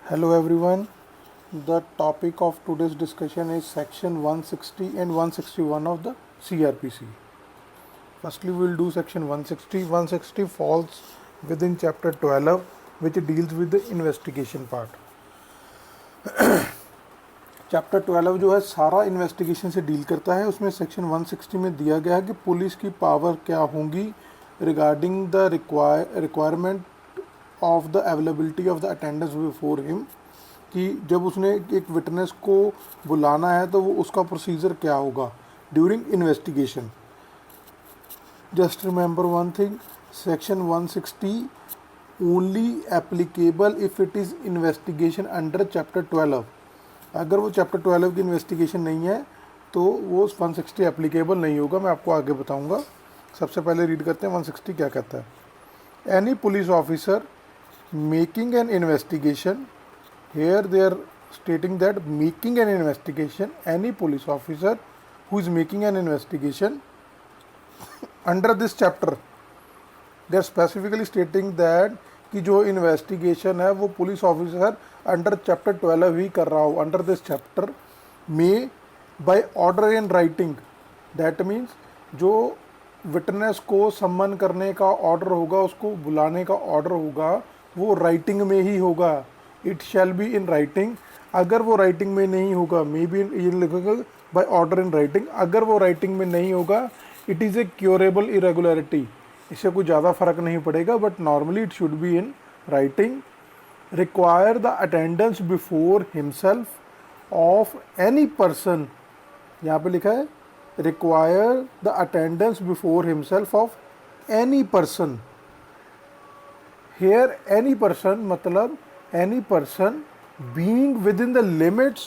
Hello everyone. The topic of today's discussion is section 160 and 161 of the CRPC. Firstly, we will do section 160. 160 falls within chapter 12, which deals with the investigation part. Chapter 12 जो है सारा investigation से deal करता है. उसमें section 160 में दिया गया है कि पुलिस की पावर क्या होंगी regarding the requirement of the availability of the attendance before him, कि जब उसने एक विटनेस को बुलाना है तो वो उसका प्रोसीजर क्या होगा during investigation. Just remember one thing, section 160 only applicable if it is investigation under chapter 12. अगर वो चैप्टर 12 की इन्वेस्टिगेशन नहीं है तो वो 160 एप्लीकेबल नहीं होगा. मैं आपको आगे बताऊंगा. सबसे पहले रीड करते हैं 160 क्या कहता है. Any police officer making an investigation, here they are stating that making an investigation, any police officer who is making an investigation under this chapter, they are specifically stating that कि जो investigation है वो police officer under chapter 12 ही कर रहा हो, under this chapter में by order in writing. That means जो विटनेस को सम्मन करने का ऑर्डर होगा, उसको बुलाने का ऑर्डर होगा, वो राइटिंग में ही होगा. It shall be in writing. अगर वो राइटिंग में नहीं होगा, मे बी ये लिखेगा बाय ऑर्डर इन राइटिंग. अगर वो राइटिंग में नहीं होगा, it is a curable irregularity. इससे कुछ ज़्यादा फर्क नहीं पड़ेगा, but normally it should be in writing. Require the attendance before himself of any person. यहाँ पे लिखा है require the attendance before himself of any person. Here any person मतलब any person being within the limits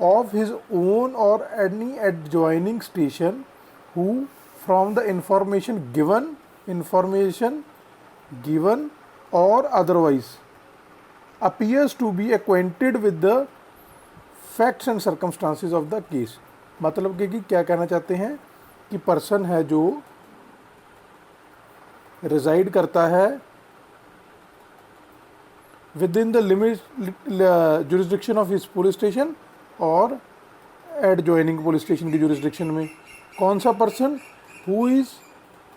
of his own or any adjoining station who from the information given or otherwise appears to be acquainted with the facts and circumstances of the case. मतलब कि क्या कहना चाहते हैं कि person है जो resided करता है within the limits jurisdiction of his police station और adjoining police station की jurisdiction में. कौन सा person? who is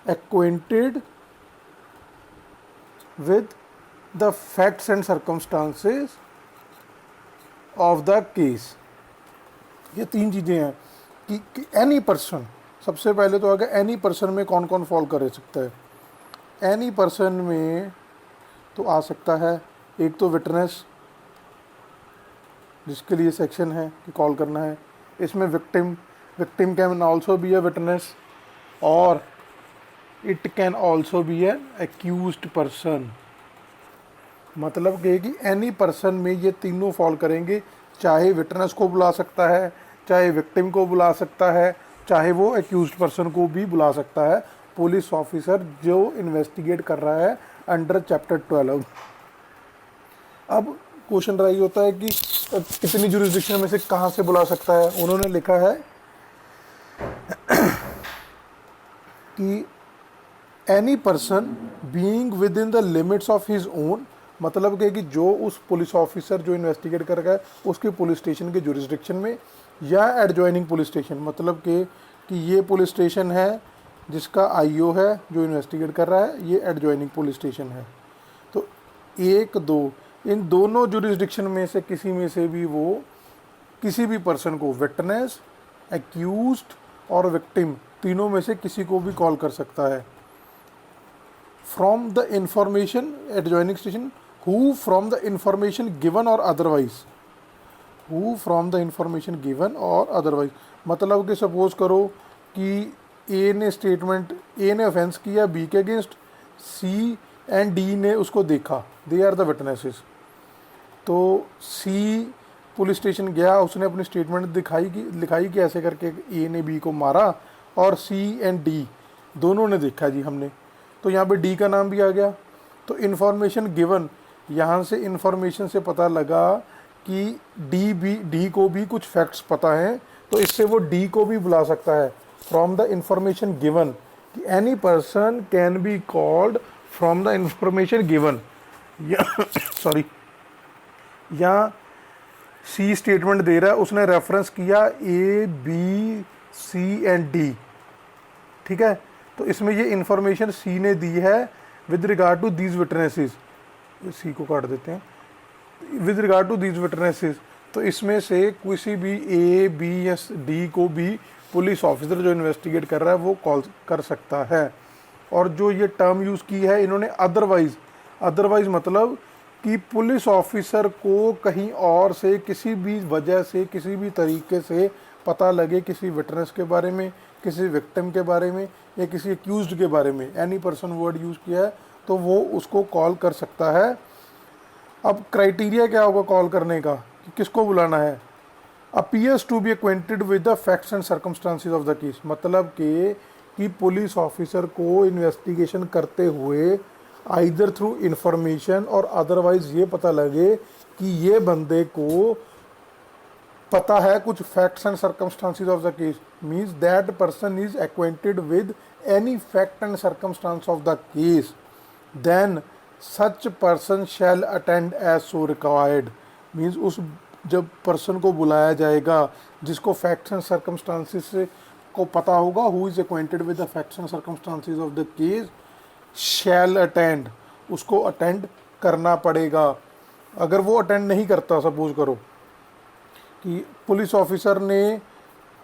acquainted with the facts and circumstances of the case. ये तीन चीज़ें हैं कि any person. सबसे पहले तो आगे any person में कौन कौन फॉल कर सकता है. any person में तो आ सकता है एक तो विटनेस, जिसके लिए सेक्शन है कि कॉल करना है. इसमें victim can also be a witness और it can also be an accused person. मतलब कि एनी पर्सन में ये तीनों फॉल करेंगे. चाहे विटनेस को बुला सकता है, चाहे विक्टिम को बुला सकता है, चाहे वो एक्यूज्ड पर्सन को भी बुला सकता है पुलिस ऑफिसर जो इन्वेस्टिगेट कर रहा है अंडर चैप्टर 12. अब क्वेश्चन राइज होता है कि कितनी जुरिस्डिक्शन में से कहाँ से बुला सकता है. उन्होंने लिखा है कि any person being with in the limits of his own. मतलब कि जो उस पुलिस ऑफिसर जो इन्वेस्टिगेट कर रहा है उसके पुलिस स्टेशन के जुरिस्डिक्शन में या एडजॉइनिंग पुलिस स्टेशन. मतलब कि ये पुलिस स्टेशन है जिसका आईओ है जो इन्वेस्टिगेट कर रहा है, ये एडजॉइनिंग पुलिस स्टेशन है. तो एक दो इन दोनों जुरिस्डिक्शन में से किसी में से भी वो किसी भी पर्सन को, विटनेस, एक्यूज्ड और विक्टिम, तीनों में से किसी को भी कॉल कर सकता है. From the information adjoining station who from the information given और otherwise. Who from the information given और अदरवाइज मतलब कि सपोज करो कि ए ने ऑफेंस किया बी के अगेंस्ट, सी एंड डी ने उसको देखा, दे आर द विटनेसेस. तो सी पुलिस स्टेशन गया, उसने अपनी स्टेटमेंट लिखाई कि ऐसे करके ए ने बी को मारा और सी एंड डी दोनों ने देखा जी हमने. तो यहाँ पे डी का नाम भी आ गया. तो इन्फॉर्मेशन गिवन, यहाँ से इन्फॉर्मेशन से पता लगा कि डी को भी कुछ फैक्ट्स पता हैं, तो इससे वो डी को भी बुला सकता है. फ्रॉम द इंफॉर्मेशन गिवन, कि any person can be called from the information given. Sorry यहाँ सी स्टेटमेंट दे रहा है, उसने रेफरेंस किया A B C and D, ठीक है। तो इसमें ये इंफॉर्मेशन सी ने दी है with regard to these witnesses, C को काट देते हैं, with regard to these witnesses. तो इसमें से किसी भी ए बी या डी को भी पुलिस ऑफिसर जो इन्वेस्टिगेट कर रहा है वो कॉल कर सकता है। और जो ये टर्म यूज़ की है इन्होंने अदरवाइज, अदरवाइज मतलब कि पुलिस ऑफिसर को कहीं और से किसी भी वजह से किसी भी तरीके से पता लगे किसी विटनेस के बारे में, किसी विक्टिम के बारे में या किसी एक्यूज्ड के बारे में, एनी पर्सन वर्ड यूज़ किया है तो वो उसको कॉल कर सकता है। अब क्राइटेरिया क्या होगा कॉल करने का कि किसको बुलाना है? Appears to be acquainted with the facts and circumstances of the case, मतलब कि पुलिस ऑफिसर को इन्वेस्टिगेशन करते हुए आइदर थ्रू इंफॉर्मेशन और अदरवाइज ये पता लगे कि ये बंदे को पता है कुछ facts and circumstances of the case, means that person is acquainted with any fact and circumstance of the case, then such person shall attend as so required. Means उस जब पर्सन को बुलाया जाएगा जिसको फैक्ट्स एंड सर्कमस्टांसिस को पता होगा, who is acquainted with the facts and circumstances of the case, shall attend, उसको अटेंड करना पड़ेगा। अगर वो अटेंड नहीं करता, सपोज करो कि पुलिस ऑफिसर ने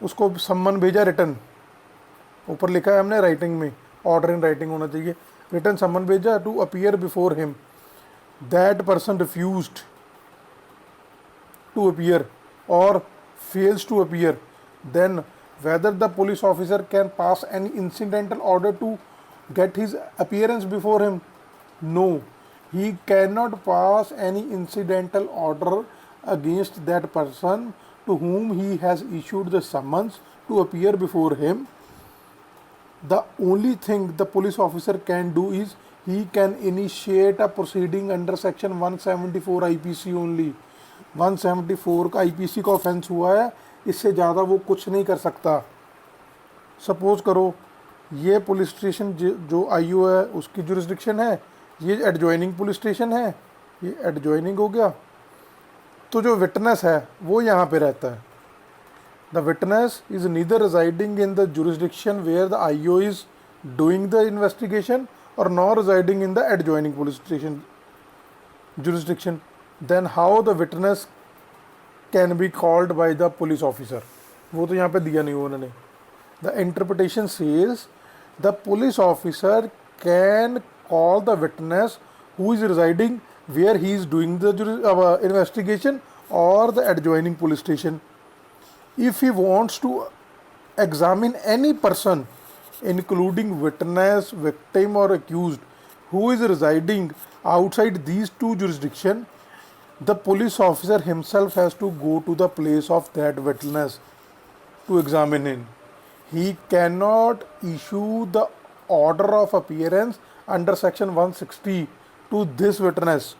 उसको सम्मन भेजा रिटर्न, ऊपर लिखा है हमने राइटिंग में, ऑर्डर इन राइटिंग होना चाहिए, रिटर्न सम्मन भेजा to appear before him, that person refused to appear और fails to appear, then whether the police officer can pass any incidental order to get his appearance before him? No, he cannot pass any incidental order against that person to whom he has issued the summons to appear before him. The only thing the police officer can do is he can initiate a proceeding under section 174 IPC only. 174 का IPC का offence हुआ है, इससे ज़्यादा वो कुछ नहीं कर सकता। सपोज करो ये पुलिस स्टेशन जो IO है उसकी जुरिस्डिक्शन है, ये एडजॉइनिंग पुलिस स्टेशन है, ये एडजॉइनिंग हो गया, तो जो विटनेस है वो यहाँ पे रहता है। The witness is neither residing in the jurisdiction where the IO is doing the investigation और not residing in the adjoining police station jurisdiction, then how the witness can be called by the police officer, वो तो यहाँ पे दिया नहीं उन्होंने। The interpretation says the police officer can call the witness who is residing where he is doing the investigation or the adjoining police station. If he wants to examine any person including witness, victim or accused who is residing outside these two jurisdictions, the police officer himself has to go to the place of that witness to examine him. He cannot issue the order of appearance under section 160 to this witness.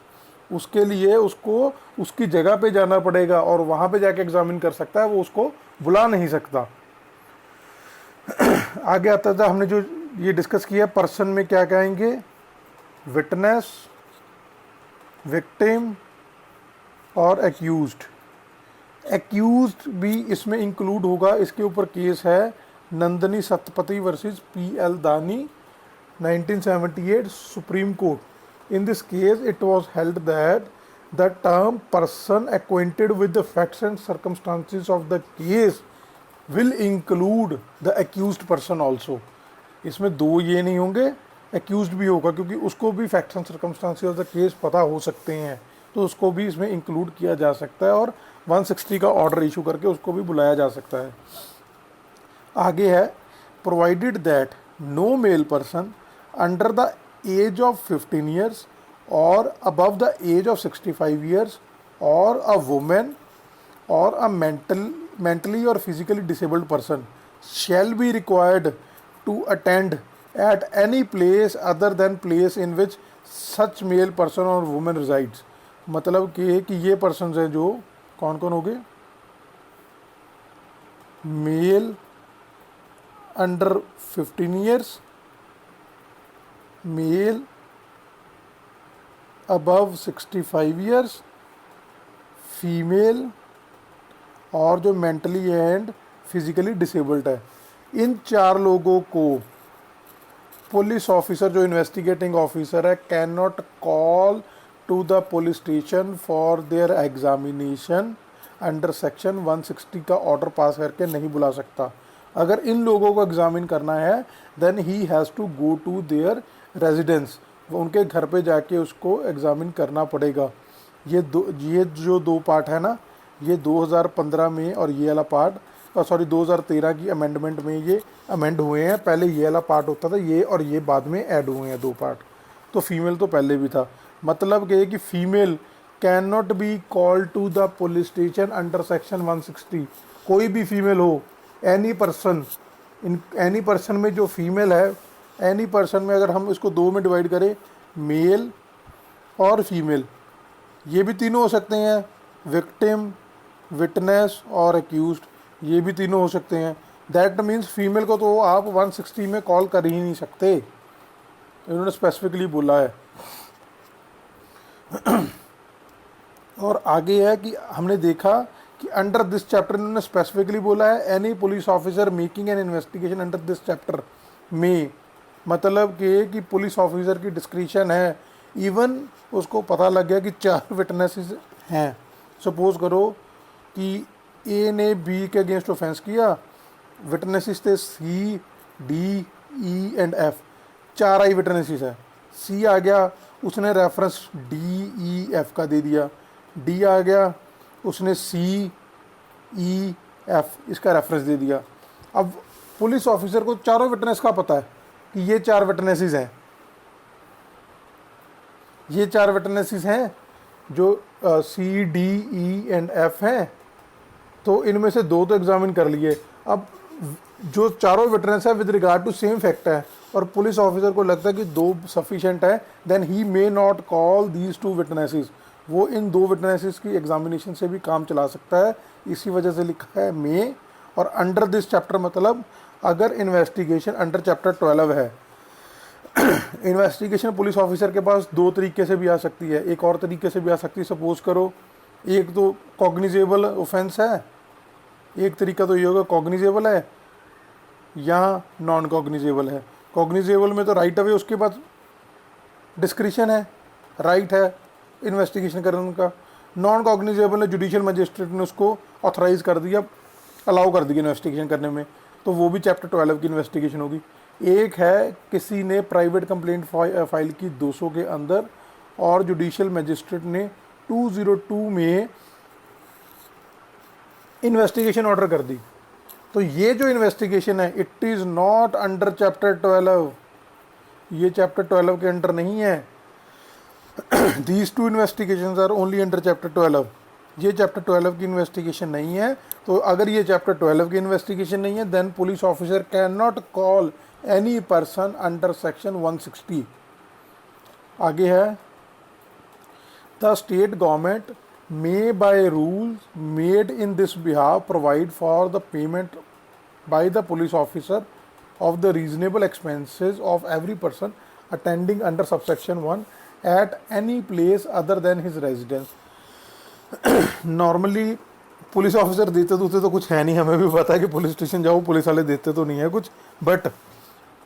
उसके लिए उसको उसकी जगह पे जाना पड़ेगा और वहाँ पे जाके एग्जामिन कर सकता है, वो उसको बुला नहीं सकता। आगे आता था हमने जो ये डिस्कस किया, पर्सन में क्या कहेंगे, विटनेस, विक्टिम और एक्यूज्ड। एक्यूज्ड भी इसमें इंक्लूड होगा। इसके ऊपर केस है नंदनी सतपति वर्सेस PL दानी 1978 supreme court. In this case, it was held that the term person acquainted with the facts and circumstances of the case will include the accused person also. इसमें दो ये नहीं होंगे, accused भी होगा, क्योंकि उसको भी facts and circumstances of the case पता हो सकते हैं, तो उसको भी इसमें इंक्लूड किया जा सकता है और 160 का ऑर्डर इशू करके उसको भी बुलाया जा सकता है। आगे है, provided that no male person under the age of 15 years or above the age of 65 years or a woman or a mentally or physically disabled person shall be required to attend at any place other than place in which such male person or woman resides. मतलब कि ये persons हैं जो कौन कौन हो गए, male under 15 years, male above 65 years female और जो मेंटली एंड फिजिकली डिसेबल्ड है। इन 4 लोगों को पुलिस ऑफिसर, जो इन्वेस्टिगेटिंग ऑफिसर है, can not call to the police station for their examination under section 160 का ऑर्डर पास करके नहीं बुला सकता। अगर इन लोगों को एग्जामिन करना है then he has to go to their residence, उनके घर पे जाके उसको एग्जामिन करना पड़ेगा। ये जो 2 पार्ट है ना, ये 2015 में और ये वाला पार्ट 2013 की अमेंडमेंट में ये अमेंड हुए हैं। पहले ये वाला पार्ट होता था, ये और ये बाद में ऐड हुए हैं 2 पार्ट। तो फीमेल तो पहले भी था। मतलब ये कि female can not be called to the police station under section 160। कोई भी फीमेल हो, any person, in any person में जो फीमेल है, एनी पर्सन में अगर हम इसको 2 में डिवाइड करें, मेल और फीमेल, ये भी तीनों हो सकते हैं, विक्टिम, विटनेस और एक्यूज्ड, ये भी तीनों हो सकते हैं। दैट मीन्स फीमेल को तो आप 160 में कॉल कर ही नहीं सकते, इन्होंने स्पेसिफिकली बोला है। और आगे है कि हमने देखा कि अंडर दिस चैप्टर इन्होंने स्पेसिफिकली बोला है any police officer making an investigation under this chapter में, मतलब कि पुलिस ऑफिसर की डिस्क्रिशन है। इवन उसको पता लग गया कि 4 विटनेसेस हैं। सपोज करो कि ए ने बी के अगेंस्ट ऑफेंस किया, विटनेसेस थे C, D, E and F, 4 eye witnesses है। सी आ गया, उसने रेफरेंस डी, ई, एफ का दे दिया। डी आ गया, उसने सी, ई, एफ इसका रेफरेंस दे दिया। अब पुलिस ऑफिसर को चारों विटनेस का पता है कि ये 4 विटनेसेस हैं, ये 4 विटनेसेस हैं जो सी, डी, ई एंड एफ हैं। तो इनमें से 2 तो एग्जामिन कर लिए। अब जो चारों विटनेस है with regard to same fact है और पुलिस ऑफिसर को लगता है कि 2 सफिशेंट है, then he may not call these 2 witnesses. वो इन 2 विटनेसेस की एग्जामिनेशन से भी काम चला सकता है, इसी वजह से लिखा है मे। और अंडर दिस चैप्टर मतलब अगर इन्वेस्टिगेशन अंडर चैप्टर 12 है, इन्वेस्टिगेशन पुलिस ऑफिसर के पास 2 तरीके से भी आ सकती है, एक और तरीके से भी आ सकती है। सपोज करो एक तो कॉग्निजेबल ऑफेंस है, एक तरीका तो ये होगा कॉग्निजेबल है या नॉन कॉग्निजेबल है। कॉग्निजेबल में तो राइट अवे उसके पास डिस्क्रिशन है, राइट है इन्वेस्टिगेशन करने का। नॉन कॉग्निजेबल है, जुडिशियल मजिस्ट्रेट ने उसको ऑथराइज कर दिया, अलाउ कर दिया इन्वेस्टिगेशन करने में, तो वो भी चैप्टर 12 की इन्वेस्टिगेशन होगी। एक है किसी ने प्राइवेट कंप्लेंट फाइल की 200 के अंदर और जुडिशियल मजिस्ट्रेट ने 202 में इन्वेस्टिगेशन ऑर्डर कर दी, तो ये जो इन्वेस्टिगेशन है it is not under chapter 12, ये चैप्टर 12 के अंडर नहीं है। These 2 investigations are only under chapter 12, ये चैप्टर 12 की इन्वेस्टिगेशन नहीं है। तो अगर ये चैप्टर 12 की इन्वेस्टिगेशन नहीं है then police officer can not call any person under section 160। आगे है the state government may by rules made in this behalf provide for the payment by the police officer of the reasonable expenses of every person attending under subsection 1 at any place other than his residence। Normally police officer देते तो कुछ है नहीं, हमें भी पता है कि पुलिस स्टेशन जाओ पुलिस वाले देते तो नहीं है कुछ, बट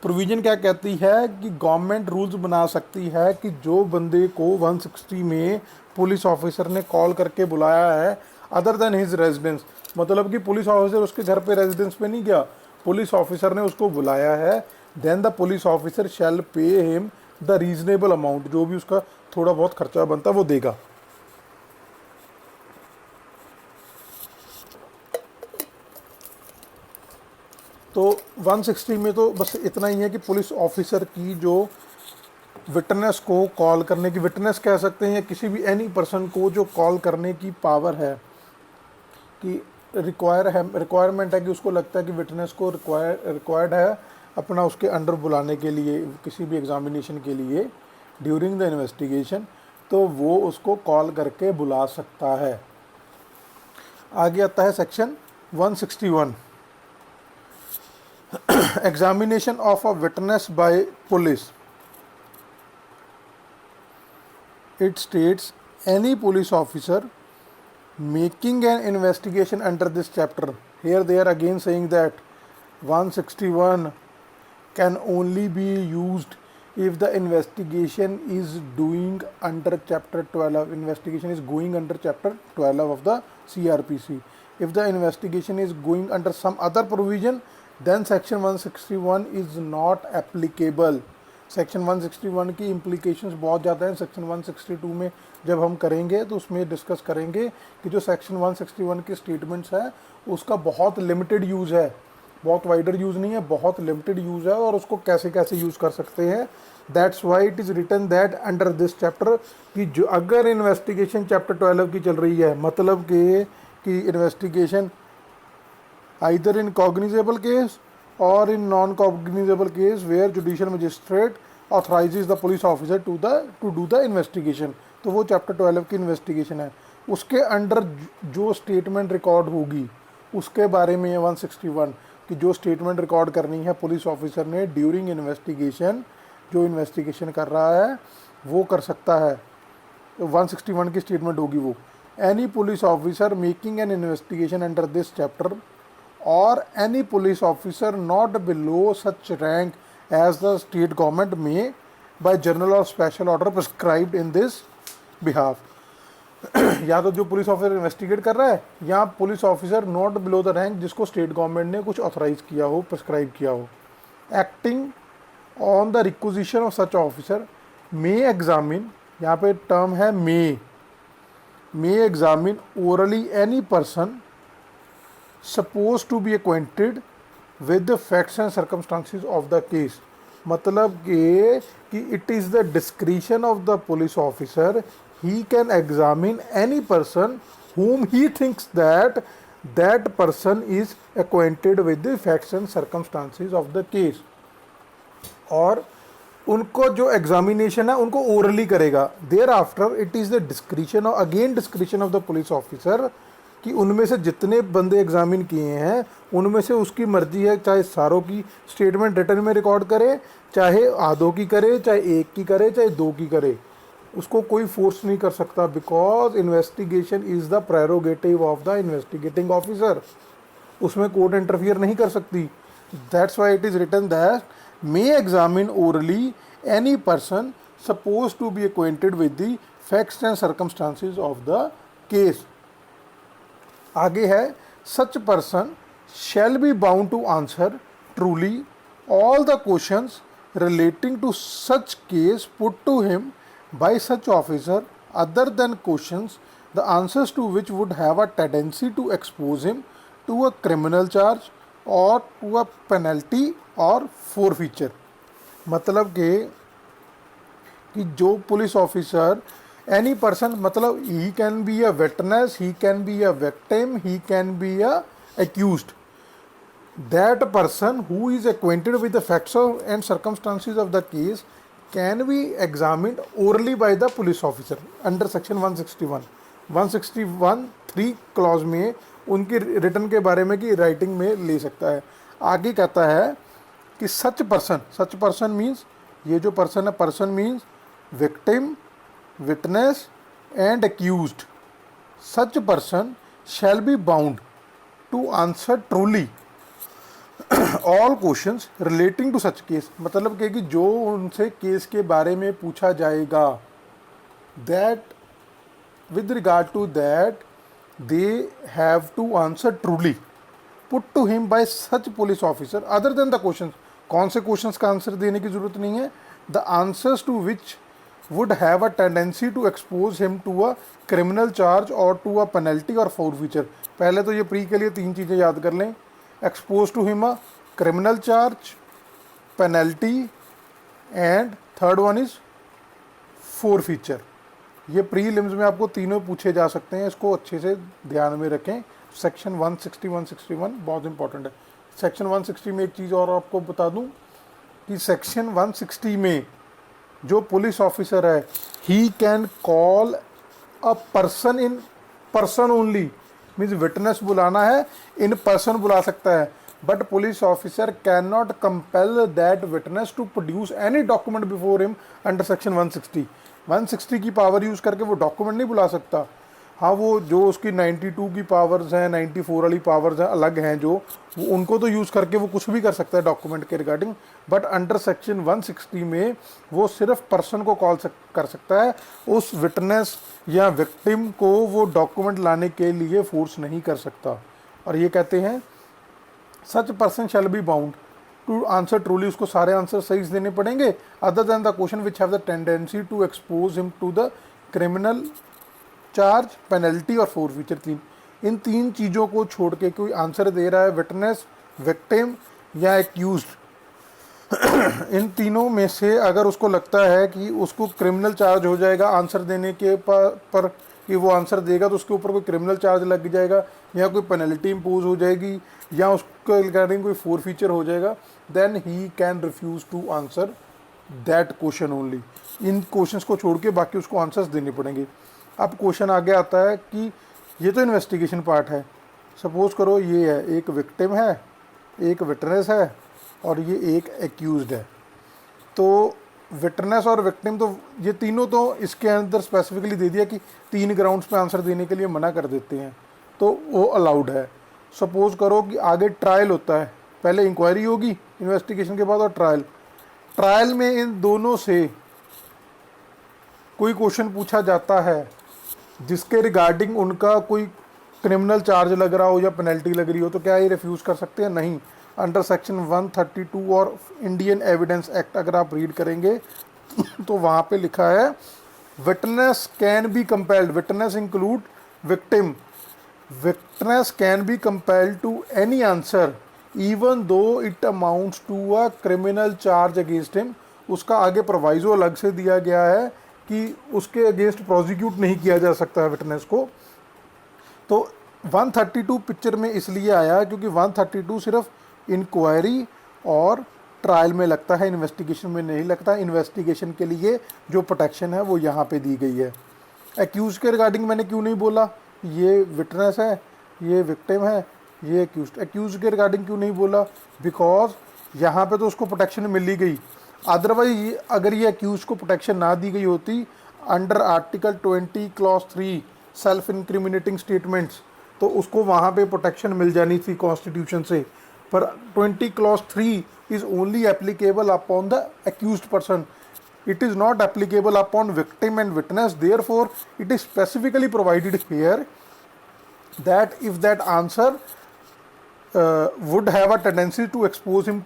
प्रोविजन क्या कहती है कि गवर्नमेंट रूल्स बना सकती है कि जो बंदे को 160 में पुलिस ऑफिसर ने कॉल करके बुलाया है अदर देन हिज रेजिडेंस, मतलब कि पुलिस ऑफिसर उसके घर पे रेजिडेंस पे नहीं गया, पुलिस ऑफिसर ने उसको बुलाया है, then the police officer shall pay him the reasonable amount, जो भी उसका थोड़ा बहुत खर्चा बनता है वो देगा। तो 160 में तो बस इतना ही है कि पुलिस ऑफिसर की जो विटनेस को कॉल करने की, विटनेस कह सकते हैं या किसी भी एनी पर्सन को जो कॉल करने की पावर है, कि रिक्वायरमेंट है कि उसको लगता है कि विटनेस को रिक्वायर्ड है अपना उसके अंडर बुलाने के लिए किसी भी एग्जामिनेशन के लिए ड्यूरिंग द इन्वेस्टिगेशन, तो वो उसको कॉल करके बुला सकता है। आगे आता है section 161 examination of a witness bye police. It states any police officer making an investigation under this chapter. Here they are again saying that 161 can only be used if the investigation is doing under chapter 12. Investigation is going under chapter 12 of the CRPC. If the investigation is going under some other provision, then section 161 is not applicable. Section 161 की implications बहुत ज़्यादा हैं. Section 162 में जब हम करेंगे तो उसमें डिस्कस करेंगे कि जो सेक्शन 161 की स्टेटमेंट्स है उसका बहुत लिमिटेड यूज़ है, बहुत वाइडर यूज़ नहीं है, बहुत लिमिटेड यूज़ है और उसको कैसे कैसे यूज़ कर सकते हैं. That's why it is written that under this chapter कि जो अगर इन्वेस्टिगेशन चैप्टर 12 की चल रही है, मतलब कि investigation either in cognizable case or in non-cognizable case where judicial magistrate authorizes the police officer to do the investigation. तो वो चैप्टर 12 की इन्वेस्टिगेशन है. उसके अंडर जो स्टेटमेंट रिकॉर्ड होगी उसके बारे में 161 कि जो स्टेटमेंट रिकॉर्ड करनी है पुलिस ऑफिसर ने ड्यूरिंग इन्वेस्टिगेशन, जो इन्वेस्टिगेशन कर रहा है वो कर सकता है. 161 की स्टेटमेंट होगी वो. Any police officer making an investigation under this chapter or any police officer not below such rank as the state government may by general or special order prescribed in this behalf. या तो जो police officer investigate कर रहा है या police officer not below the rank जिसको state government ने कुछ ऑथराइज किया हो, प्रिस्क्राइब किया हो. Acting on the requisition of such officer may examine, यहाँ पे टर्म है may examine orally any person supposed to be acquainted with the facts and circumstances of the case. मतलब कि it is the discretion of the police officer, he can examine any person whom he thinks that that person is acquainted with the facts and circumstances of the case. और उनको जो examination है उनको orally करेगा. Thereafter it is the discretion of again discretion of the police officer कि उनमें से जितने बंदे एग्जामिन किए हैं उनमें से उसकी मर्जी है चाहे सारों की स्टेटमेंट रिटर्न में रिकॉर्ड करे, चाहे आधों की करे, चाहे एक की करे, चाहे दो की करे, उसको कोई फोर्स नहीं कर सकता. Because investigation is the prerogative of the investigating officer. उसमें कोर्ट इंटरफियर नहीं कर सकती. That's why it is written that may examine orally any person suppose to be acquainted with the facts and circumstances of the case. आगे है such person shall be bound to answer truly all the questions relating to such case put to him by such officer other than questions the answers to which would have a tendency to expose him to a criminal charge और to a penalty और forfeiture. मतलब कि जो police officer any person, मतलब he can be a witness, he can be a victim, he can be a accused. That person who is acquainted with the facts and circumstances of the case can be examined orally by the police officer under section 161. 161 3 clause में उनकी return के बारे में कि writing में ले सकता है. आगे कहता है कि सच पर्सन मीन्स ये जो पर्सन है, person means victim, witness and accused. Such person shall be bound to answer truly all questions relating to such case. मतलब कि जो उनसे केस के बारे में पूछा जाएगा, that with regard to that they have to answer truly put to him by such police officer other than the questions. कौन से क्वेश्चंस का आंसर देने की जरूरत नहीं है. The answers to which would have a tendency to expose him to a criminal charge or to a penalty or forfeiture. पहले तो ये प्री के लिए 3 चीज़ें याद कर लें. expose to him a criminal charge, penalty and third one is forfeiture. ये प्रीलिम्स में आपको तीनों पूछे जा सकते हैं, इसको अच्छे से ध्यान में रखें. सेक्शन 160 161 बहुत इंपॉर्टेंट है. सेक्शन 160 में एक चीज़ और आपको बता दूं कि सेक्शन 160 में जो पुलिस ऑफिसर है he can call a person in person only. Means witness बुलाना है, इन पर्सन बुला सकता है. But police officer can not compel that witness to produce any document before him under section 160. 160 की power use करके वो document नहीं बुला सकता. हाँ वो जो उसकी 92 की पावर्स हैं, 94 वाली पावर्स हैं अलग हैं, जो वो उनको तो यूज़ करके वो कुछ भी कर सकता है डॉक्यूमेंट के रिगार्डिंग, बट अंडर सेक्शन 160 में वो सिर्फ पर्सन को कर सकता है, उस विटनेस या विक्टिम को वो डॉक्यूमेंट लाने के लिए फोर्स नहीं कर सकता। और ये कहते हैं such person shall be bound to answer truly, उसको सारे आंसर सही देने पड़ेंगे, other than the question which have the tendency to expose him to the criminal charge, penalty और फोरफीचर। इन तीन चीज़ों को छोड़ के कोई आंसर दे रहा है, विटनेस, विक्टिम या एक्यूज्ड, इन तीनों में से अगर उसको लगता है कि उसको क्रिमिनल चार्ज हो जाएगा आंसर देने के पर कि वो आंसर देगा तो उसके ऊपर कोई क्रिमिनल चार्ज लग जाएगा या कोई पेनल्टी इम्पोज हो जाएगी या उसके रिगार्डिंग कोई फोरफीचर हो जाएगा, then he can refuse to answer that question only. इन क्वेश्चंस को छोड़ के बाकी उसको आंसर्स देने पड़ेंगे। अब क्वेश्चन आगे आता है कि ये तो इन्वेस्टिगेशन पार्ट है, सपोज करो ये है, एक विक्टिम है, एक विटनेस है और ये एक एक्यूज्ड है। तो विटनेस और विक्टिम तो ये तीनों तो इसके अंदर स्पेसिफिकली दे दिया कि 3 ग्राउंड्स पे आंसर देने के लिए मना कर देते हैं, तो वो अलाउड है। सपोज करो कि आगे ट्रायल होता है, पहले इंक्वायरी होगी इन्वेस्टिगेशन के बाद और ट्रायल में इन दोनों से कोई क्वेश्चन पूछा जाता है जिसके रिगार्डिंग उनका कोई क्रिमिनल चार्ज लग रहा हो या पेनल्टी लग रही हो, तो क्या ये रिफ्यूज़ कर सकते हैं? नहीं। अंडर सेक्शन 132 और इंडियन एविडेंस एक्ट अगर आप रीड करेंगे तो वहाँ पे लिखा है witness can be compelled, witness include victim, witness can be compelled to any answer even though it amounts to a criminal charge against him. उसका आगे प्रोवाइजो अलग से दिया गया है कि उसके अगेंस्ट प्रोसिक्यूट नहीं किया जा सकता है विटनेस को। तो 132 पिक्चर में इसलिए आया क्योंकि 132 सिर्फ इंक्वायरी और ट्रायल में लगता है, इन्वेस्टिगेशन में नहीं लगता। इन्वेस्टिगेशन के लिए जो प्रोटेक्शन है वो यहाँ पे दी गई है। एक्यूज के रिगार्डिंग मैंने क्यों नहीं बोला? ये विटनेस है, ये विक्टिम है, ये एक्यूज। एक्यूज के रिगार्डिंग क्यों नहीं बोला? बिकॉज यहाँ पे तो उसको प्रोटेक्शन मिल ही गई। अदरवाइज अगर ये एक्यूज को प्रोटेक्शन ना दी गई होती under article 20 clause 3 self incriminating statements, तो उसको वहाँ पे प्रोटेक्शन मिल जानी थी कॉन्स्टिट्यूशन से। पर 20 clause 3 is only applicable upon the accused person, it is not applicable upon victim and witness. Therefore it is specifically provided here that if that answer would have a tendency to expose them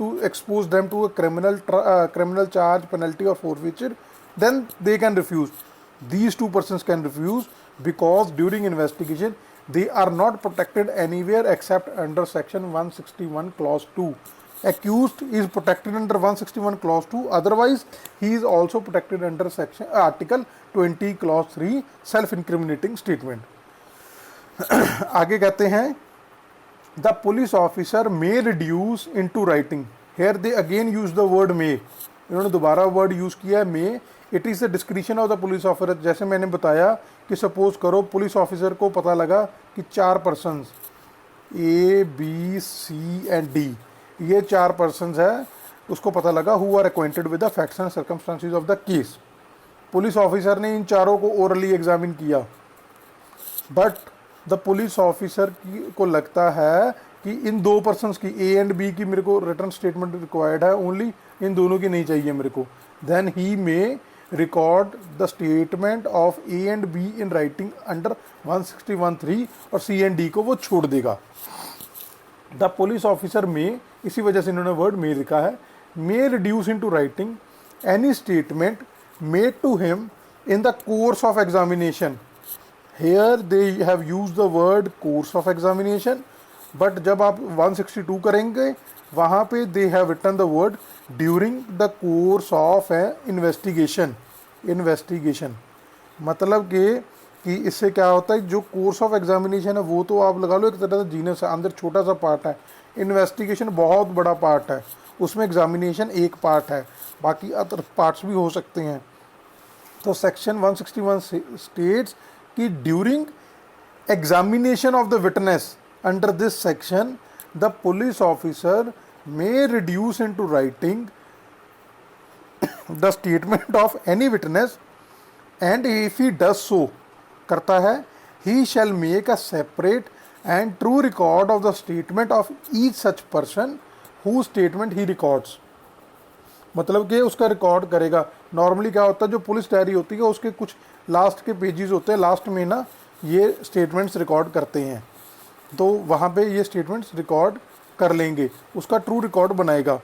to a criminal charge, penalty or forfeiture, then they can refuse. These two persons can refuse because during investigation they are not protected anywhere except under section 161 clause 2. Accused is protected under 161 clause 2, otherwise he is also protected under section article 20 clause 3 self incriminating statement. आगे कहते हैं the police officer may reduce into writing. Here they again use the word may, इन्होंने दोबारा word use किया है may. It is the discretion of the police officer. जैसे मैंने बताया कि सपोज करो पुलिस ऑफिसर को पता लगा कि 4 persons A, B, C and D, ये 4 पर्सनस है, उसको पता लगा who are acquainted with the facts and circumstances of the case. Police officer ने इन चारों को ओरली एग्जामिन किया, बट द पुलिस ऑफिसर को लगता है कि इन 2 पर्सनस की A एंड B की मेरे को रिटर्न स्टेटमेंट रिक्वायर्ड है, ओनली इन दोनों की नहीं चाहिए मेरे को। Then he may record the statement of A and B in writing under 161(3) और C एंड D को वो छोड़ देगा। द पुलिस ऑफिसर में, इसी वजह से इन्होंने वर्ड मे लिखा है, may reduce into writing any statement made to him in the course of examination. Here they have use the word course of examination, but जब आप 162 करेंगे वहाँ पे they have written the word during the course of investigation. Investigation मतलब कि इससे क्या होता है, जो कोर्स ऑफ एग्जामिनेशन है वो तो आप लगा लो एक तरह से जीनस है, अंदर छोटा सा पार्ट है, इन्वेस्टिगेशन बहुत बड़ा पार्ट है, उसमें एग्जामिनेशन एक पार्ट है, बाकी अदर पार्ट्स भी हो सकते हैं। तो सेक्शन 161 स्टेट्स कि during examination of the witness under this section the police officer may reduce into writing the statement of any witness, and if he does so करता है, he shall make a separate and true record of the statement of each such person whose statement he records। मतलब कि उसका record करेगा। Normally क्या होता है, जो पुलिस डायरी होती है उसके कुछ लास्ट के पेजेस होते हैं, लास्ट में ना ये स्टेटमेंट्स रिकॉर्ड करते हैं, तो वहाँ पे ये स्टेटमेंट्स रिकॉर्ड कर लेंगे, उसका ट्रू रिकॉर्ड बनाएगा।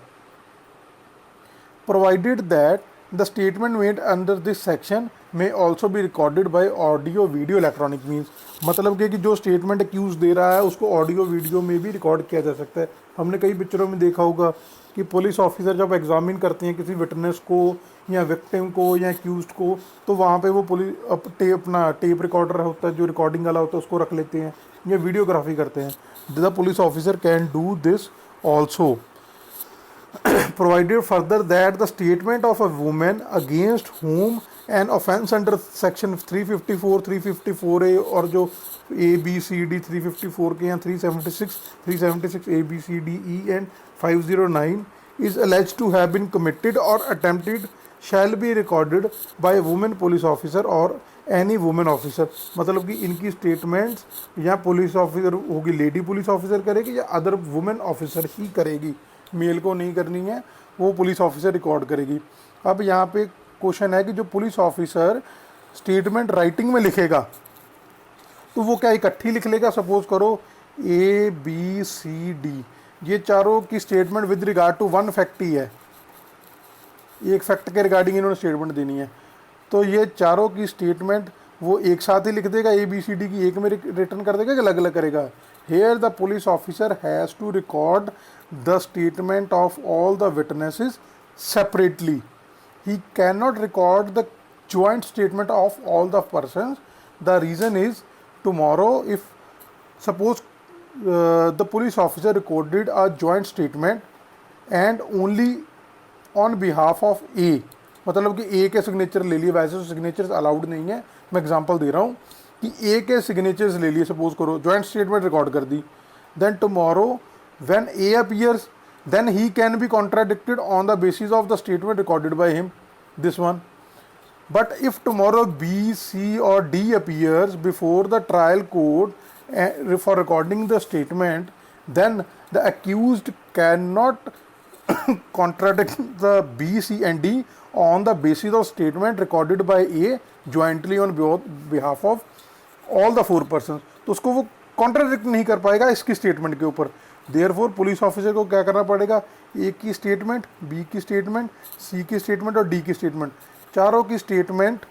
Provided that the statement made under this section may also be recorded by audio video electronic means. मतलब कि जो स्टेटमेंट एक्यूज दे रहा है उसको ऑडियो वीडियो में भी रिकॉर्ड किया जा सकता है। हमने कई पिक्चरों में देखा होगा कि पुलिस ऑफिसर जब एग्जामिन करते हैं किसी विटनेस को या विक्टिम को या एक्यूज्ड को, तो वहाँ पे वो पुलिस अपना टेप रिकॉर्डर होता है जो रिकॉर्डिंग वाला होता है उसको रख लेते हैं या वीडियोग्राफी करते हैं। The police officer can do this also. Provided further that the statement of a woman against whom an offence under section 354, 354A और जो A, B, C, D 354 के या 376 A, B, C, D, E and 509 is alleged to have been committed or attempted shall be recorded by a woman police officer or any woman officer। मतलब कि इनकी statements या police officer होगी, lady police officer करेगी या other women officer ही करेगी, mail को नहीं करनी है, वो पुलिस ऑफिसर रिकॉर्ड करेगी। अब यहाँ पे क्वेश्चन है कि जो पुलिस ऑफिसर स्टेटमेंट राइटिंग में लिखेगा तो वो क्या इकट्ठी लिख लेगा? सपोज करो A, B, C, D ये चारों की statement with regard to one fact ही है, एक फैक्ट के रिगार्डिंग इन्होंने स्टेटमेंट देनी है, तो ये चारों की स्टेटमेंट वो एक साथ ही लिख देगा, A, B, C, D की एक में रिटर्न कर देगा कि अलग अलग करेगा? Here the police officer has to record the statement of all the witnesses separately. He cannot record the joint statement of all the persons. The reason is tomorrow if suppose the police officer recorded a joint statement and only on behalf of A, मतलब कि A के signature ले लिए, वैसे तो signatures allowed नहीं है, मैं एग्जांपल दे रहा हूँ कि A के सिग्नेचर्स ले लिए, सपोज करो जॉइंट स्टेटमेंट रिकॉर्ड कर दी, then tomorrow when A appears then he can be contradicted on the basis of the statement recorded by him, this one. But if tomorrow B, C और D appears before the trial court for recording the statement, then the accused cannot contradict the B, C and D on the basis of statement recorded by A jointly on behalf of all the four persons। तो उसको वो contradict नहीं कर पाएगा इसकी statement के ऊपर। Therefore police officer को क्या करना पड़ेगा? A की स्टेटमेंट, B की स्टेटमेंट, C की स्टेटमेंट और D की स्टेटमेंट, चारों की स्टेटमेंट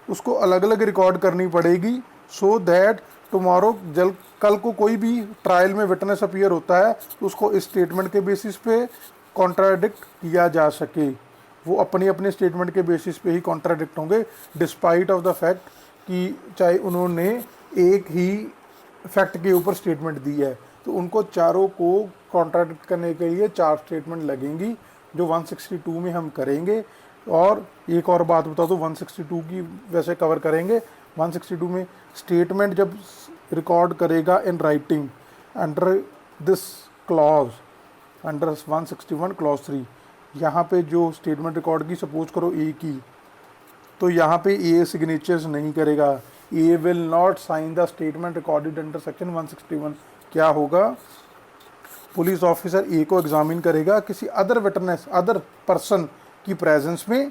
उसको अलग अलग रिकॉर्ड करनी पड़ेगी, सो दैट टुमारो जल कल को कोई भी ट्रायल में विटनेस अपीयर होता है तो उसको इस स्टेटमेंट के बेसिस पे कॉन्ट्राडिक्ट किया जा सके। वो अपनी अपने स्टेटमेंट के बेसिस पे ही कॉन्ट्राडिक्ट होंगे, डिस्पाइट ऑफ द फैक्ट कि चाहे उन्होंने एक ही फैक्ट के ऊपर स्टेटमेंट दी है, तो उनको चारों को कॉन्ट्राडिक्ट करने के लिए 4 स्टेटमेंट लगेंगी जो 162 में हम करेंगे। और एक और बात बता दो, 162 की वैसे कवर करेंगे, 162 में स्टेटमेंट जब रिकॉर्ड करेगा in writing under this clause, under 161 clause 3, यहाँ पे जो स्टेटमेंट रिकॉर्ड की सपोज करो A की, तो यहाँ पे A सिग्नेचर्स नहीं करेगा, A will not sign the statement recorded under section 161। क्या होगा? पुलिस ऑफिसर A को एग्जामिन करेगा किसी अदर विटनेस, अदर पर्सन की प्रेजेंस में,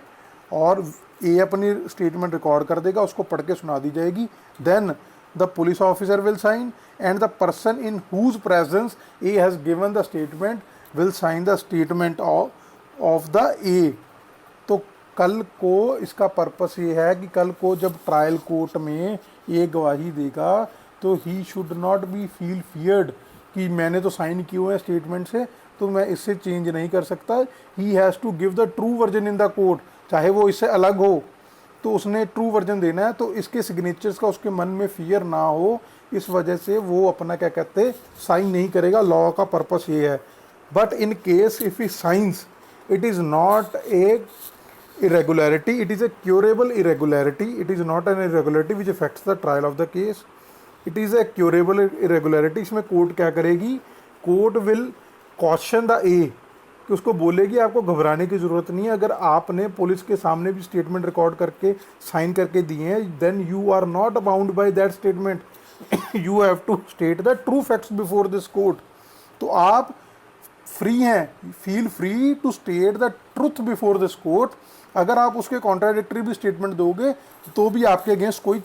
और A अपनी स्टेटमेंट रिकॉर्ड कर देगा, उसको पढ़ के सुना दी जाएगी, then the police officer will sign and the person in whose presence A has given the statement will sign the statement of the A। तो कल को इसका पर्पस ये है कि कल को जब ट्रायल कोर्ट में A गवाही देगा तो he should not be feel feared कि मैंने तो साइन किए हुए हैं स्टेटमेंट से तो मैं इससे चेंज नहीं कर सकता। He has to give the true version in the court, चाहे वो इससे अलग हो तो उसने ट्रू वर्जन देना है, तो इसके सिग्नेचर्स का उसके मन में फियर ना हो, इस वजह से वो अपना क्या कहते साइन नहीं करेगा। लॉ का पर्पस ये है। But in case if he science, it is not a irregularity, it is a curable irregularity, it is not an irregularity which affects the trial of the case, it is a curable irregularity। इसमें court क्या करेगी? Court will caution the A कि उसको बोले कि आपको घबराने की ज़रूरत नहीं है, अगर आपने पुलिस के सामने भी स्टेटमेंट रिकॉर्ड करके साइन करके दिए हैं, then you are not bound by that statement, you have to state the true facts before this court. तो आप फ्री हैं, feel free to state the truth before this court. अगर आप उसके कॉन्ट्राडिक्टरी भी स्टेटमेंट दोगे तो भी आपके अगेंस्ट कोई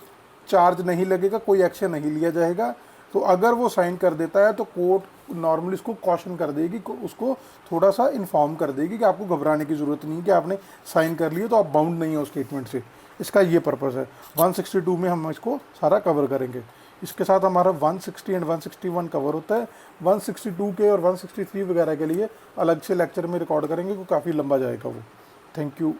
चार्ज नहीं लगेगा, कोई एक्शन नहीं लिया जाएगा। तो अगर वो साइन कर देता है तो कोर्ट नॉर्मली उसको कॉशन कर देगी, उसको थोड़ा सा इन्फॉर्म कर देगी कि आपको घबराने की ज़रूरत नहीं है, कि आपने साइन कर लिए तो आप बाउंड नहीं हो स्टेटमेंट से। इसका ये पर्पज़ है। 162 में हम इसको सारा कवर करेंगे। इसके साथ हमारा 160 एंड 161 कवर होता है। 162 के और 163 वगैरह के लिए अलग से लेक्चर में रिकॉर्ड करेंगे, क्योंकि काफ़ी लंबा जाएगा वो। Thank you.